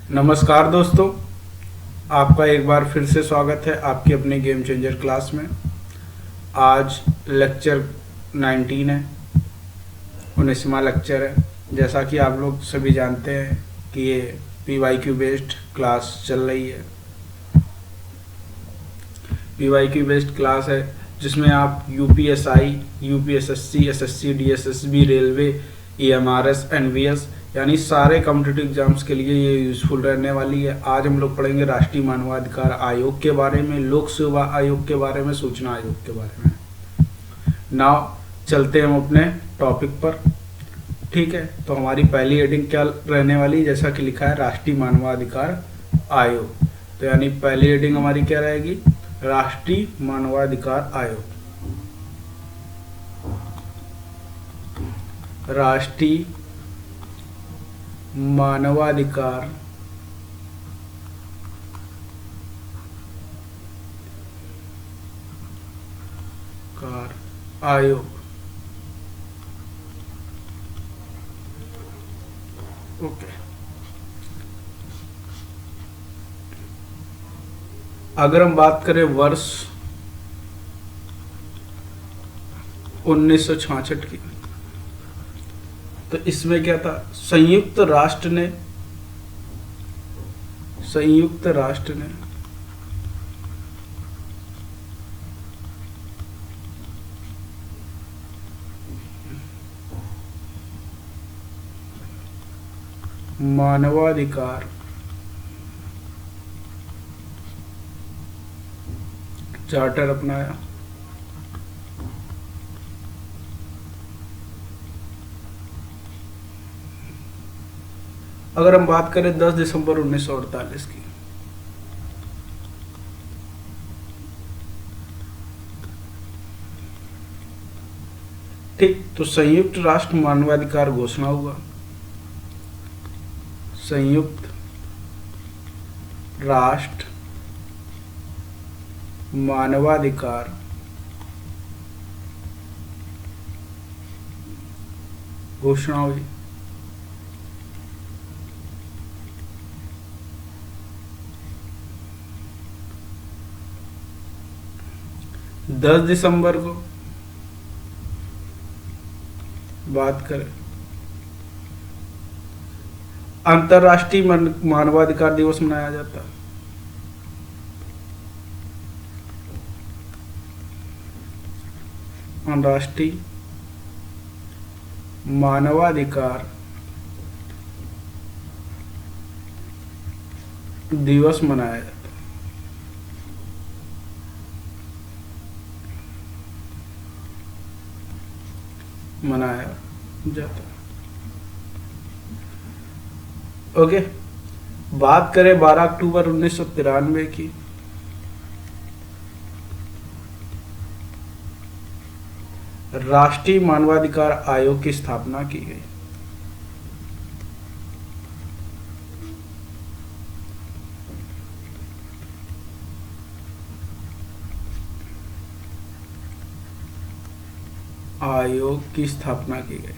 नमस्कार दोस्तों, आपका एक बार फिर से स्वागत है आपकी अपने गेम चेंजर क्लास में। आज लेक्चर 19 है, 19वां लेक्चर है। जैसा कि आप लोग सभी जानते हैं कि ये PYQ बेस्ड क्लास चल रही है। PYQ बेस्ड क्लास है जिसमें आप UPSI, UPSSC, SSC, DSSB, railway, EMRS, NVS यानी सारे कॉम्पिटिटिव एग्जाम्स के लिए ये यूज़फुल रहने वाली है। आज हम लोग पढ़ेंगे राष्ट्रीय मानवाधिकार आयोग के बारे में, लोक सेवा आयोग के बारे में, सूचना आयोग के बारे में। नाउ चलते हैं हम अपने टॉपिक पर। ठीक है, तो हमारी पहली हेडिंग क्या रहने वाली, जैसा कि लिखा है राष्ट्रीय मानवाधिकार आयोग। तो यानी पहली हेडिंग हमारी क्या रहेगी, राष्ट्रीय मानवाधिकार आयोग। राष्ट्रीय मानवाधिकार आयोग। ओके, अगर हम बात करें वर्ष 1966 की, तो इसमें क्या था, संयुक्त राष्ट्र ने मानवाधिकार चार्टर अपनाया। अगर हम बात करें 10 दिसंबर 1948 की, ठीक, तो संयुक्त राष्ट्र मानवाधिकार घोषणा हुआ। संयुक्त राष्ट्र मानवाधिकार घोषणा हुई। दस दिसंबर को बात करें, अंतर्राष्ट्रीय मानवाधिकार दिवस मनाया जाता है। राष्ट्रीय मानवाधिकार दिवस मनाया जाता है। मनाया जाता है। ओके, बात करें 12 अक्टूबर 1993 की, राष्ट्रीय मानवाधिकार आयोग की स्थापना की गई। आयोग की स्थापना की गई।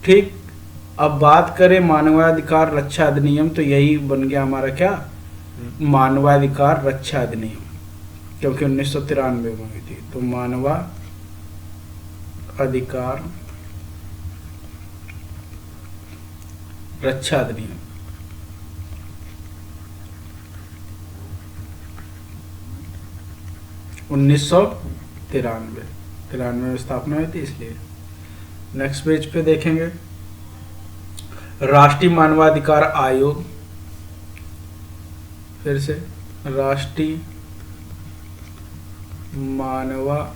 ठीक, अब बात करें मानवाधिकार रक्षा अधिनियम, तो यही बन गया हमारा क्या, मानवाधिकार रक्षा अधिनियम, क्योंकि 1993 में हुई थी। तो मानवाधिकार रक्षा अधिनियम 1993 में स्थापना हुई थी, इसलिए। नेक्स्ट पेज पे देखेंगे, राष्ट्रीय मानवाधिकार आयोग, फिर से राष्ट्रीय मानवाधिकार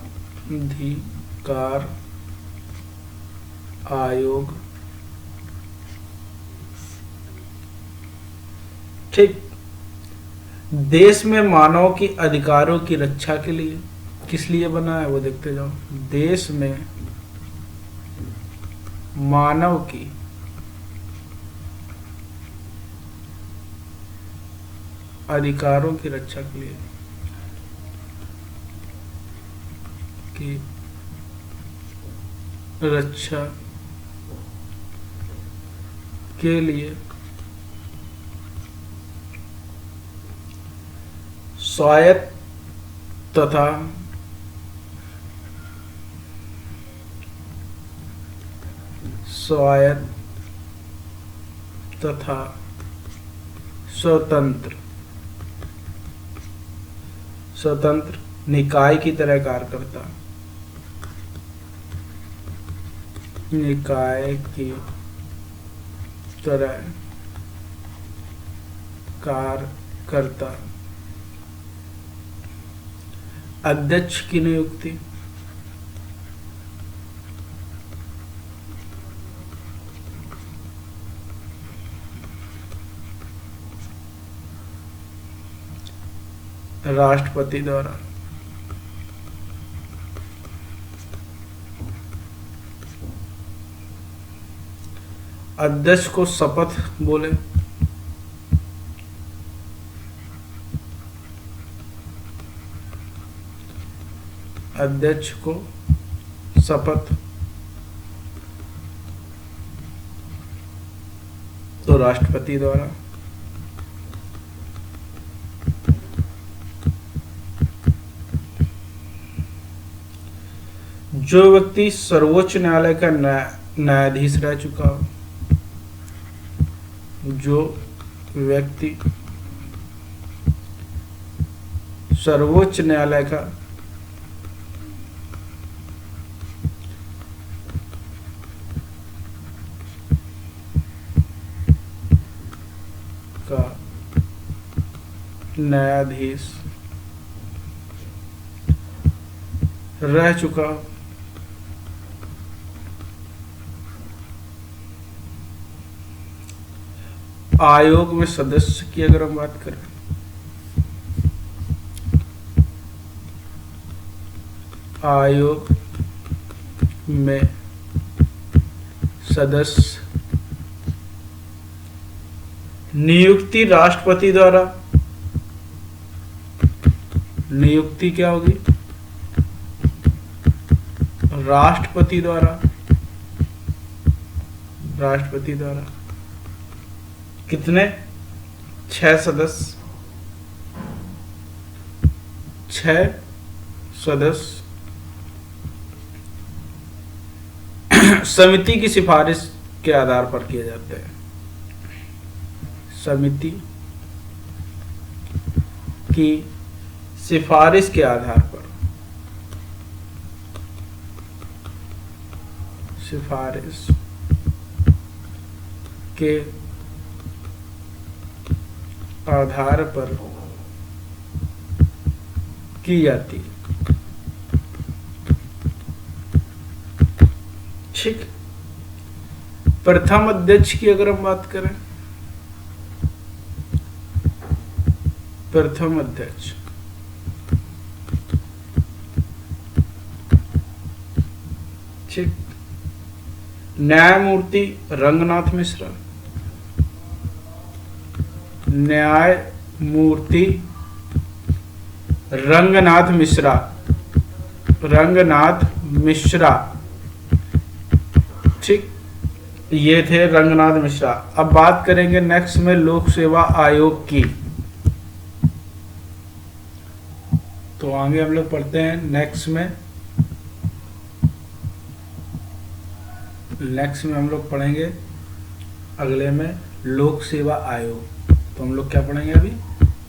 आयोग। ठीक, देश में मानव की अधिकारों की रक्षा के लिए, किस लिए बना है वो देखते जाओ। देश में मानव की अधिकारों की रक्षा के लिए की रक्षा के लिए स्वायत्त तथा स्वतंत्र निकाय की तरह कार्य करता, निकाय की तरह कार्य करता। अध्यक्ष की नियुक्ति राष्ट्रपति द्वारा। अध्यक्ष को शपथ बोले, अध्यक्ष को शपथ तो राष्ट्रपति द्वारा। जो व्यक्ति सर्वोच्च न्यायालय का न्यायाधीश रह चुका हो, जो व्यक्ति सर्वोच्च न्यायालय का न्यायाधीश रह चुका हो, आयोग में सदस्य की अगर हम बात करें, आयोग में सदस्य नियुक्ति राष्ट्रपति द्वारा। नियुक्ति क्या होगी? राष्ट्रपति द्वारा। राष्ट्रपति द्वारा कितने? 6 सदस्य। 6 सदस्य समिति की सिफारिश के आधार पर किए जाते हैं। समिति की सिफारिश के आधार पर, सिफारिश के आधार पर की जाती है। ठीक। प्रथम अध्यक्ष की अगर हम बात करें, प्रथम अध्यक्ष ठीक, न्यायमूर्ति रंगनाथ मिश्रा। न्यायमूर्ति रंगनाथ मिश्रा, रंगनाथ मिश्रा। ठीक, ये थे रंगनाथ मिश्रा। अब बात करेंगे नेक्स्ट में लोक सेवा आयोग की। तो आगे हम लोग पढ़ते हैं नेक्स्ट में हम लोग पढ़ेंगे अगले में लोक सेवा आयोग। तो हम लोग क्या पढ़ेंगे अभी?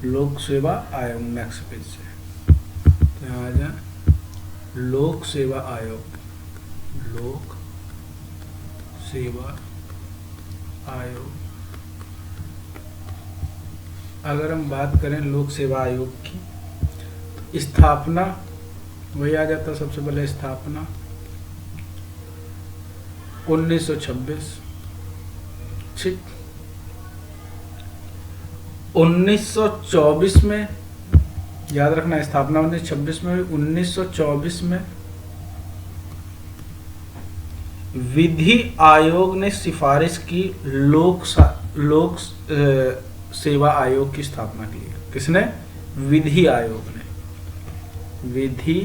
लोक सेवा आयोग नेक्स्ट पेज से। तो यहाँ आ जाए लोक सेवा आयोग, लोक सेवा आयोग। अगर हम बात करें लोक सेवा आयोग की, तो स्थापना वही आ जाता सबसे पहले। स्थापना 1926। ठीक, 1924 में, याद रखना स्थापना 1926 में हुई। 1924 में विधि आयोग ने सिफारिश की लोक सेवा आयोग की स्थापना की। किसने? विधि आयोग ने। विधि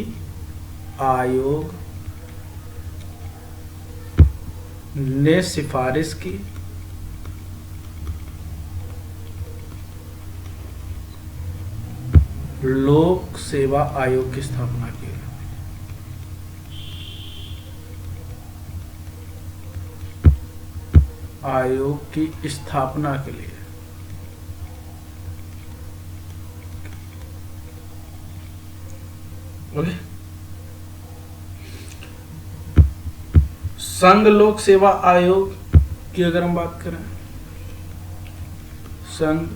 आयोग ने सिफारिश की लोक सेवा आयोग की स्थापना की। आयोग की स्थापना के लिए संघ लोक सेवा आयोग की अगर हम बात करें, संघ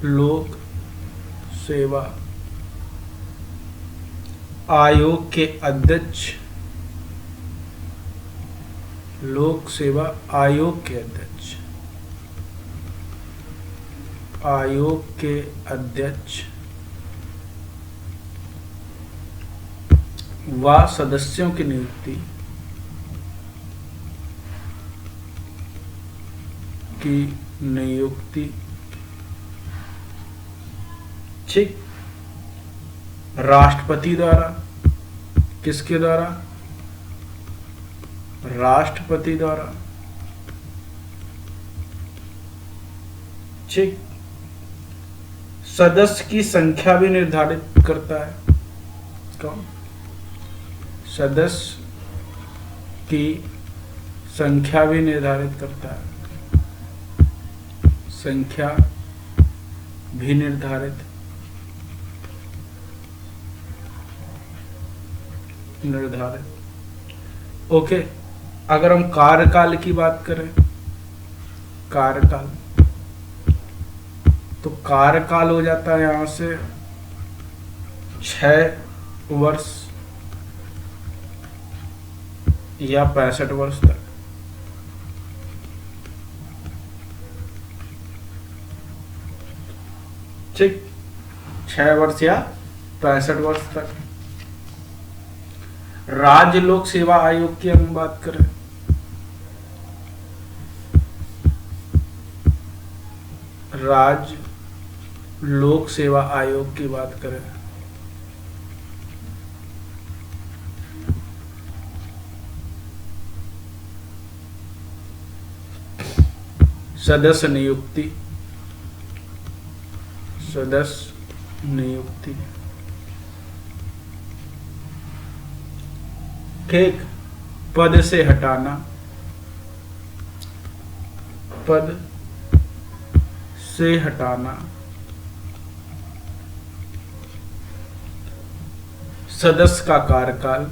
लोक सेवा आयोग के अध्यक्ष, लोक सेवा आयोग के अध्यक्ष, आयोग के अध्यक्ष व सदस्यों की नियुक्ति ठीक राष्ट्रपति द्वारा। किसके द्वारा? राष्ट्रपति द्वारा। ठीक। सदस्य की संख्या भी निर्धारित करता है। कौन? सदस्य की संख्या भी निर्धारित करता है। संख्या भी निर्धारित ओके। अगर हम कार्यकाल की बात करें, कार्यकाल, तो कार्यकाल हो जाता है यहां से 6 वर्ष या 65 वर्ष तक। ठीक, 6 वर्ष या 65 वर्ष तक। राज्य लोक सेवा आयोग की हम बात करें, राज्य लोक सेवा आयोग की बात करें, सदस्य नियुक्ति, सदस्य नियुक्ति। ठीक, पद से हटाना, पद से हटाना, सदस्य का कार्यकाल,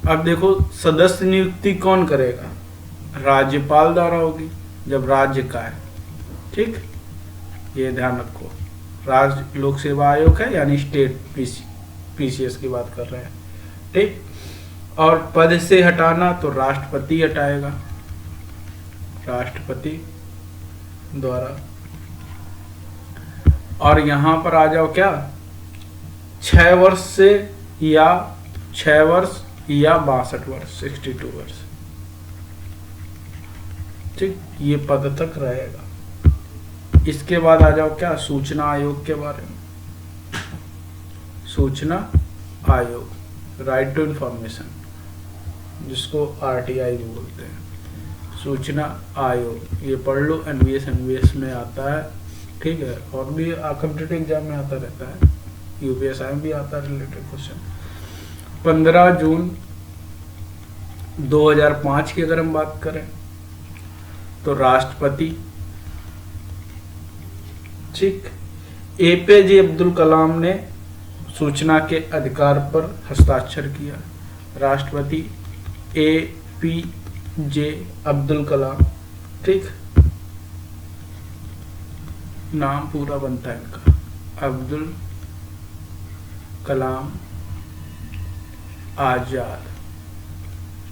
अब देखो सदस्य नियुक्ति कौन करेगा? राज्यपाल द्वारा होगी जब राज्य का है। ठीक, ये ध्यान रखो। राज्य लोक सेवा आयोग है यानी स्टेट पीसीएस की बात कर रहे हैं। ठीक, और पद से हटाना तो राष्ट्रपति हटाएगा, राष्ट्रपति द्वारा। और यहां पर आ जाओ क्या, 6 वर्ष से या 6 वर्ष या 62 वर्ष, 62 वर्ष। ठीक, ये पद तक रहेगा। इसके बाद आ जाओ क्या, सूचना आयोग के बारे में। सूचना आयोग, राइट टू इंफॉर्मेशन, जिसको आरटीआई भी बोलते हैं। सूचना आयोग, ये पढ़ लो, एनवीएस में आता है। ठीक है, और भी कॉम्पिटिटिव एग्जाम में आता रहता है, यूपीएसआई में भी आता है रिलेटेड क्वेश्चन। 15 जून 2005 की अगर हम बात करें तो राष्ट्रपति, ठीक, एपीजे अब्दुल कलाम ने सूचना के अधिकार पर हस्ताक्षर किया। राष्ट्रपति एपीजे अब्दुल कलाम। ठीक, नाम पूरा बनता है इनका, Abdul Kalam Azad,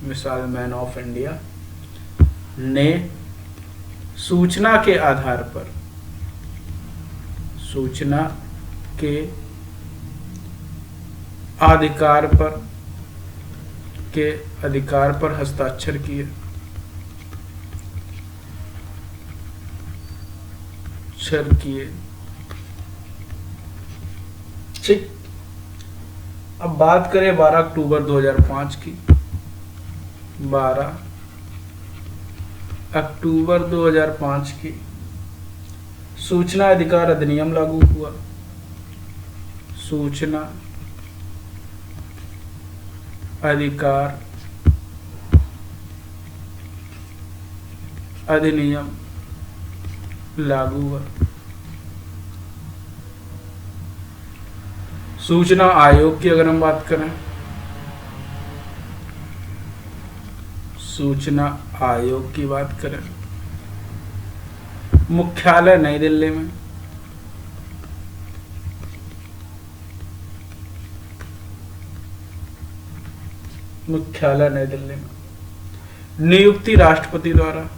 missile man of India, ने सूचना के आधार पर, सूचना के अधिकार पर हस्ताक्षर किए। हस्ताक्षर किए। ठीक, अब बात करें 12 अक्टूबर 2005 की। 12 अक्टूबर 2005 की सूचना अधिकार अधिनियम लागू हुआ। सूचना अधिकार अधिनियम लागू हुआ। सूचना आयोग की अगर हम बात करें, सूचना आयोग की बात करें, मुख्यालय नई दिल्ली में। मुख्यालय नई दिल्ली में। नियुक्ति राष्ट्रपति द्वारा।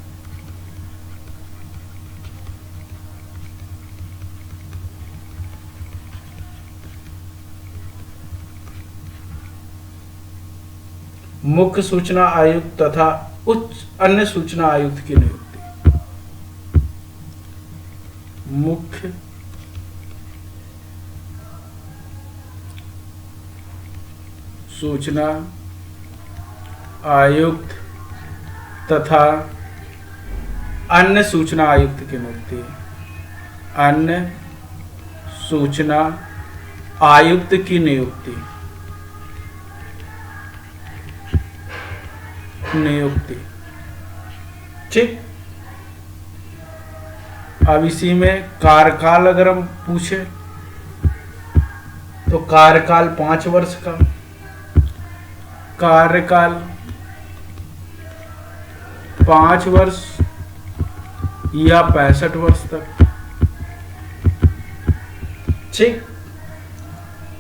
मुख्य सूचना आयुक्त तथा उच्च अन्य सूचना आयुक्त की नियुक्ति। मुख्य सूचना आयुक्त तथा अन्य सूचना आयुक्त की नियुक्ति। अन्य सूचना आयुक्त की नियुक्ति। ठीक, अब इसी में कार्यकाल अगर हम पूछे तो कार्यकाल 5 वर्ष का। कार्यकाल 5 वर्ष या 65 वर्ष तक। ठीक,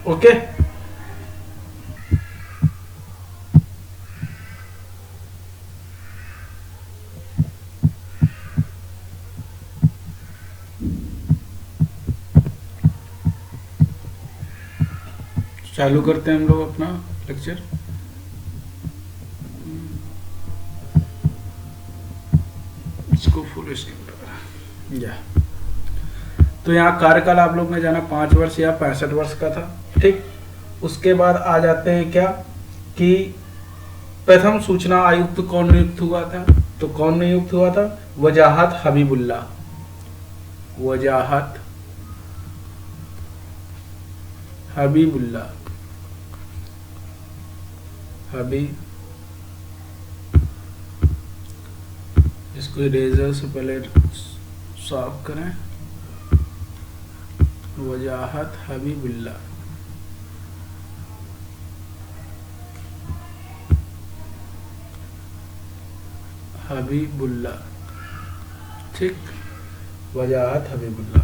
ओके। चालू करते हैं हम लोग अपना लेक्चर। इसको फुल स्क्रीन या तो यहाँ कार्यकाल आप लोग ने जाना 5 वर्ष या 65 वर्ष का था। ठीक, उसके बाद आ जाते हैं क्या कि प्रथम सूचना आयुक्त कौन नियुक्त हुआ था। तो कौन नियुक्त हुआ था? वजाहत हबीबुल्ला। वजाहत हबीबुल्ला। इसको इरेजर से पहले साफ करें। वजाहत हबीबुल्ला। हबीबुल्ला। ठीक, वजाहत हबीबुल्ला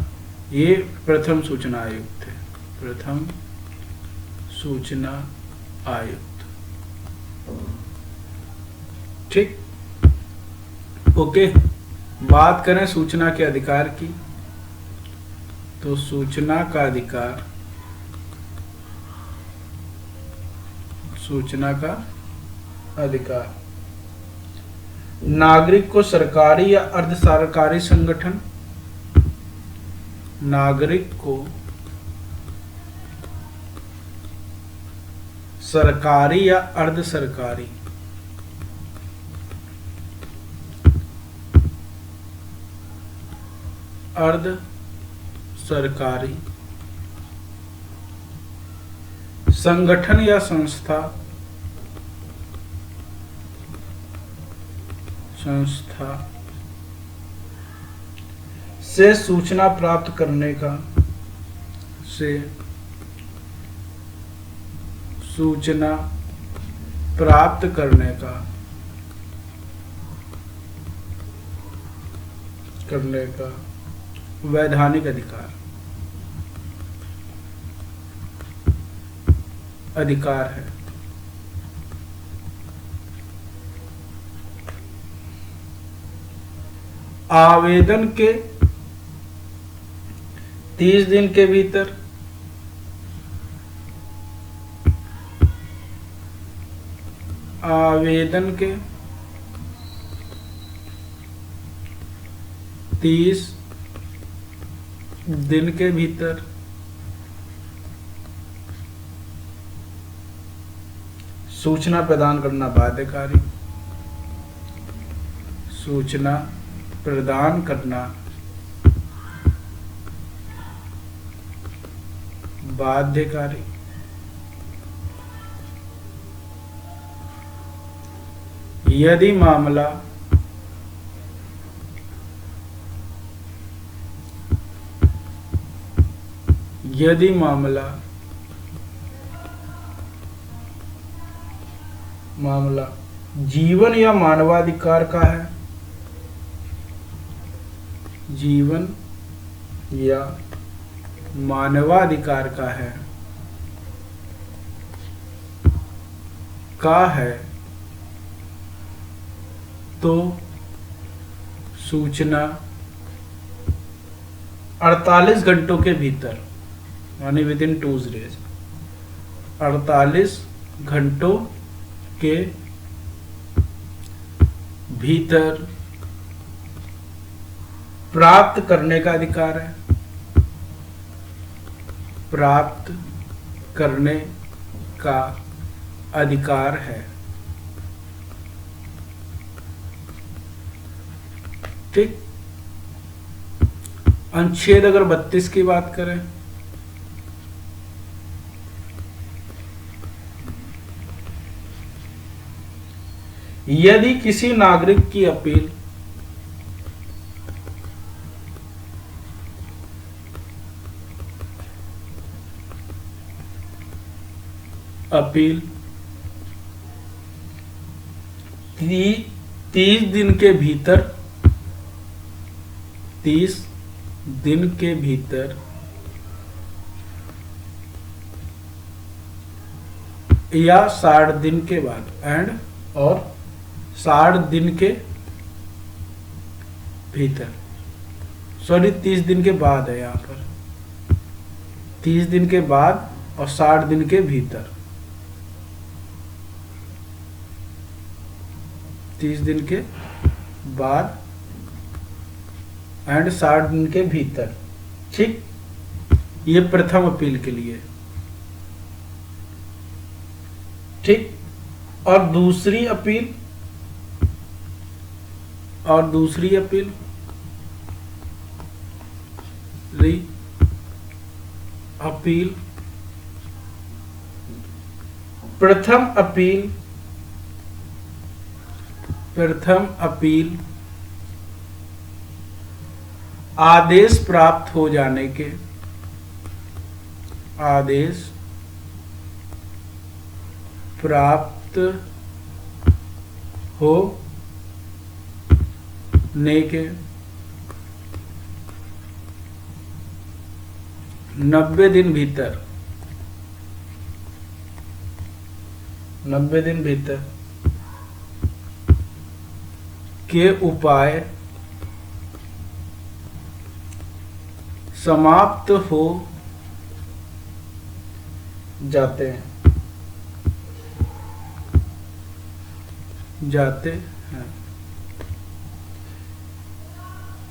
ये प्रथम सूचना आयुक्त थे। प्रथम सूचना आयुक्त। ठीक, ओके। बात करें सूचना के अधिकार की तो सूचना का अधिकार, सूचना का अधिकार नागरिक को सरकारी या अर्ध सरकारी संगठन, नागरिक को सरकारी या अर्ध सरकारी अर्ध सरकारी संगठन या संस्था से सूचना प्राप्त करने का, से सूचना प्राप्त करने का वैधानिक अधिकार है। आवेदन के 30 दिन के भीतर आवेदन के 30 दिन के भीतर सूचना प्रदान करना बाध्यकारी, सूचना प्रदान करना बाध्यकारी, यदि मामला जीवन या मानवाधिकार का है, जीवन या मानवाधिकार का है तो सूचना 48 घंटों के भीतर, यानी विद इन 2 डेज, 48 घंटों के भीतर प्राप्त करने का अधिकार है, प्राप्त करने का अधिकार है। ठीक। अनुच्छेद अगर 32 की बात करें, यदि किसी नागरिक की अपील 30 दिन के भीतर, 30 दिन के भीतर या 60 दिन के बाद और 60 दिन के भीतर, 30 दिन के बाद है यहाँ पर, 30 दिन के बाद और 60 दिन के भीतर, 30 दिन के बाद एंड 60 दिन के भीतर। ठीक। ये प्रथम अपील के लिए। ठीक। और दूसरी अपील प्रथम अपील आदेश प्राप्त हो जाने के, आदेश प्राप्त होने के 90 दिन भीतर, 90 दिन भीतर के उपाय समाप्त हो जाते हैं,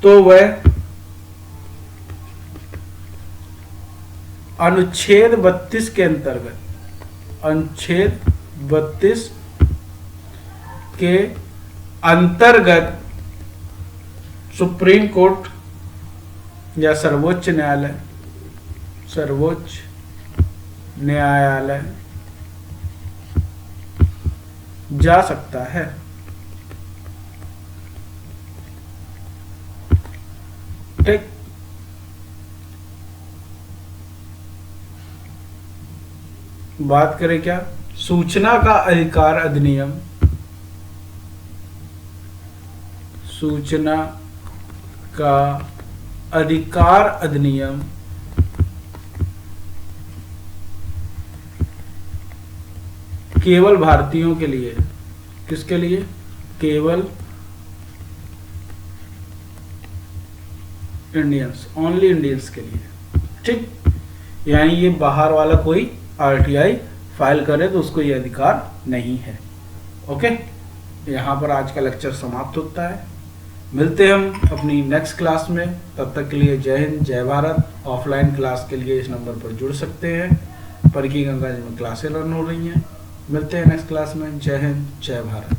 तो वह अनुच्छेद 32 के अंतर्गत, अनुच्छेद 32 के अंतर्गत सुप्रीम कोर्ट या सर्वोच्च न्यायालय जा सकता है। ठीक। बात करें क्या, सूचना का अधिकार अधिनियम, सूचना का अधिकार अधिनियम केवल भारतीयों के लिए, किसके लिए? केवल इंडियंस, ओनली इंडियंस के लिए। ठीक। यानी ये बाहर वाला कोई आरटीआई फाइल करे तो उसको ये अधिकार नहीं है। ओके। यहाँ पर आज का लेक्चर समाप्त होता है। मिलते हैं हम अपनी नेक्स्ट क्लास में, तब तक के लिए जय हिंद जय भारत। ऑफलाइन क्लास के लिए इस नंबर पर जुड़ सकते हैं, पर की गंगा जी में क्लासें रन हो रही हैं। मिलते हैं नेक्स्ट क्लास में। जय हिंद जय भारत।